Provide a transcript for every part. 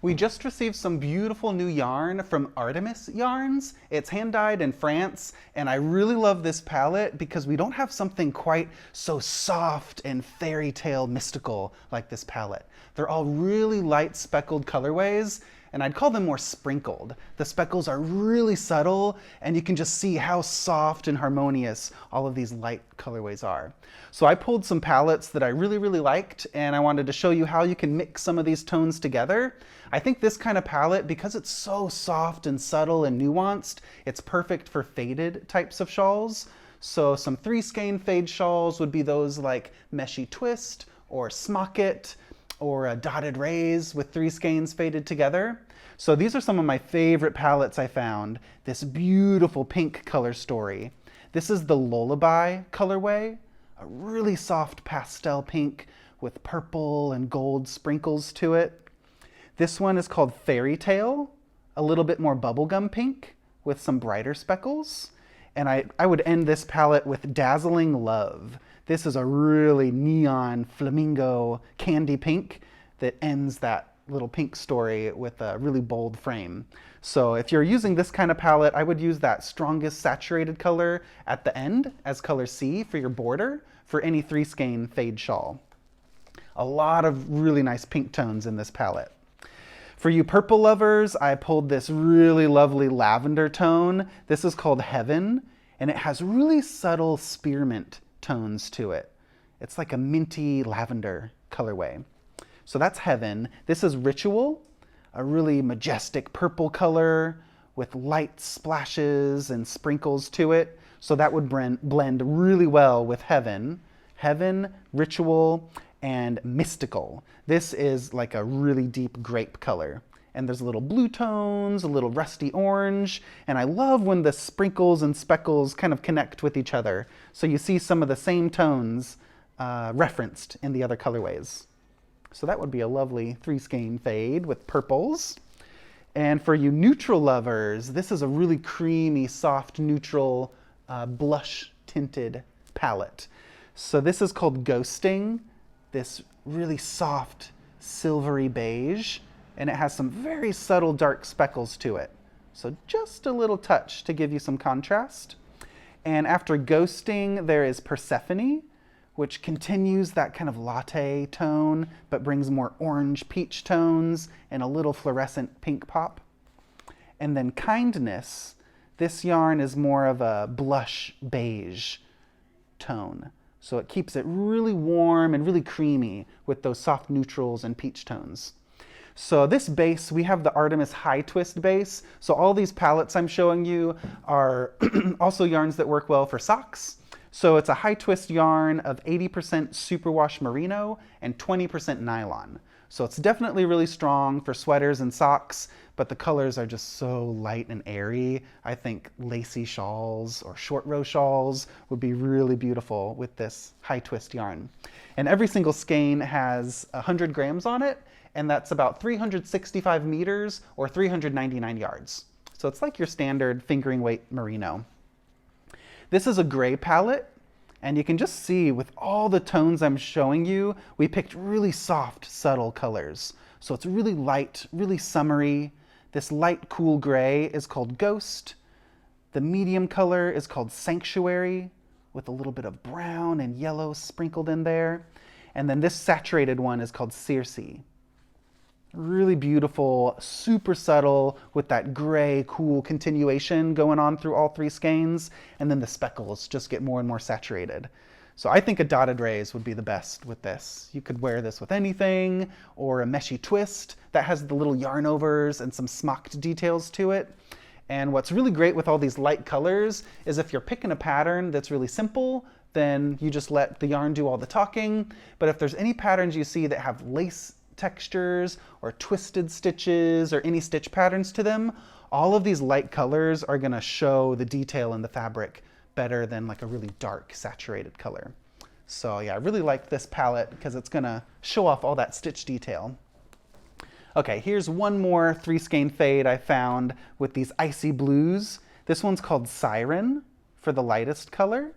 We just received some beautiful new yarn from Artemis yarns. It's hand dyed in France, and I really love this palette because we don't have something quite so soft and fairy tale mystical like this palette. They're all really light speckled colorways, and I'd call them more sprinkled. The speckles are really subtle, and you can just see how soft and harmonious all of these light colorways are. So I pulled some palettes that I really liked, and I wanted to show you how you can mix some of these tones together. I think this kind of palette, because it's so soft and subtle and nuanced, it's perfect for faded types of shawls. So some 3-skein fade shawls would be those like Meshy Twist or Smocket, or a Dotted Rays with 3 skeins faded together. So these are some of my favorite palettes I found. This beautiful pink color story. This is the Lullaby colorway, a really soft pastel pink with purple and gold sprinkles to it. This one is called Fairy Tale, a little bit more bubblegum pink with some brighter speckles. And I would end this palette with Dazzling Love. This is a really neon flamingo candy pink that ends that little pink story with a really bold frame. So if you're using this kind of palette, I would use that strongest saturated color at the end as color C for your border for any 3-skein fade shawl. A lot of really nice pink tones in this palette. For you purple lovers, I pulled this really lovely lavender tone. This is called Heaven, and it has really subtle spearmint tones to it. It's like a minty lavender colorway. So that's Heaven. This is Ritual, a really majestic purple color with light splashes and sprinkles to it. So that would blend really well with Heaven. Heaven, Ritual, and Mystical. This is like a really deep grape color. And there's little blue tones, a little rusty orange, and I love when the sprinkles and speckles kind of connect with each other. So you see some of the same tones referenced in the other colorways. So that would be a lovely 3-skein fade with purples. And for you neutral lovers, this is a really creamy, soft, neutral, blush tinted palette. So this is called Ghosting, this really soft, silvery beige, and it has some very subtle dark speckles to it. So just a little touch to give you some contrast. And after Ghosting, there is Persephone, which continues that kind of latte tone, but brings more orange peach tones and a little fluorescent pink pop. And then Kindness, this yarn is more of a blush beige tone. So it keeps it really warm and really creamy with those soft neutrals and peach tones. So this base, we have the Artemis High Twist base. So all these palettes I'm showing you are also yarns that work well for socks. So it's a high twist yarn of 80% superwash merino and 20% nylon. So it's definitely really strong for sweaters and socks, but the colors are just so light and airy. I think lacy shawls or short row shawls would be really beautiful with this high twist yarn. And every single skein has 100 grams on it, and that's about 365 meters or 399 yards. So it's like your standard fingering weight merino. This is a gray palette, and you can just see with all the tones I'm showing you, we picked really soft, subtle colors. So it's really light, really summery. This light, cool gray is called Ghost. The medium color is called Sanctuary, with a little bit of brown and yellow sprinkled in there. And then this saturated one is called Circe. Really beautiful, super subtle with that gray, cool continuation going on through all 3 skeins. And then the speckles just get more and more saturated. So I think a Dotted Rays would be the best with this. You could wear this with anything, or a Meshy Twist that has the little yarn overs and some smocked details to it. And what's really great with all these light colors is if you're picking a pattern that's really simple, then you just let the yarn do all the talking. But if there's any patterns you see that have lace textures or twisted stitches or any stitch patterns to them, all of these light colors are going to show the detail in the fabric better than like a really dark saturated color. So yeah, I really like this palette because it's going to show off all that stitch detail. Okay, here's one more 3-skein fade I found with these icy blues. This one's called Siren for the lightest color,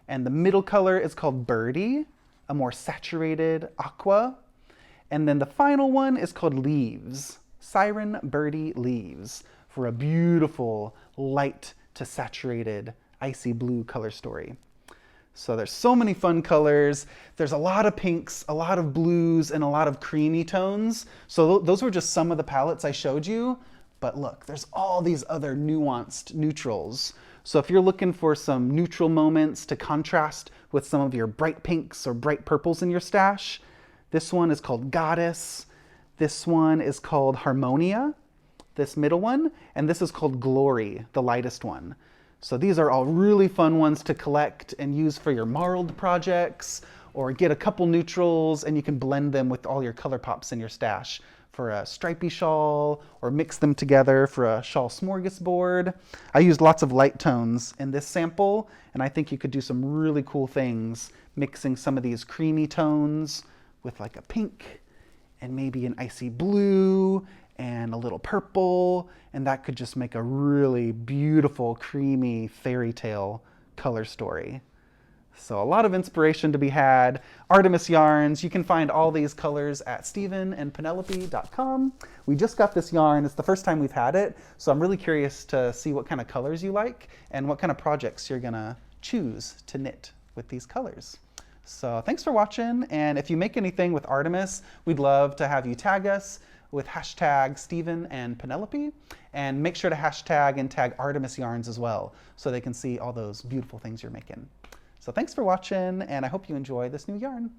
and the middle color is called Birdie, a more saturated aqua. And then the final one is called Leaves. Siren Leaves for a beautiful light to saturated icy blue color story. So there's so many fun colors. There's a lot of pinks, a lot of blues, and a lot of creamy tones. So those were just some of the palettes I showed you. But look, there's all these other nuanced neutrals. So if you're looking for some neutral moments to contrast with some of your bright pinks or bright purples in your stash, this one is called Goddess. This one is called Harmonia, this middle one. And this is called Glory, the lightest one. So these are all really fun ones to collect and use for your marled projects, or get a couple neutrals and you can blend them with all your color pops in your stash for a stripy shawl, or mix them together for a shawl smorgasbord. I used lots of light tones in this sample, and I think you could do some really cool things mixing some of these creamy tones with like a pink and maybe an icy blue and a little purple, and that could just make a really beautiful, creamy fairy tale color story. So a lot of inspiration to be had. Artemis yarns, you can find all these colors at stephenandpenelope.com. We just got this yarn. It's the first time we've had it, so I'm really curious to see what kind of colors you like and what kind of projects you're gonna choose to knit with these colors. So thanks for watching, and if you make anything with Artemis, we'd love to have you tag us with hashtag Stephen and Penelope, and make sure to hashtag and tag Artemis yarns as well, so they can see all those beautiful things you're making. So thanks for watching, and I hope you enjoy this new yarn.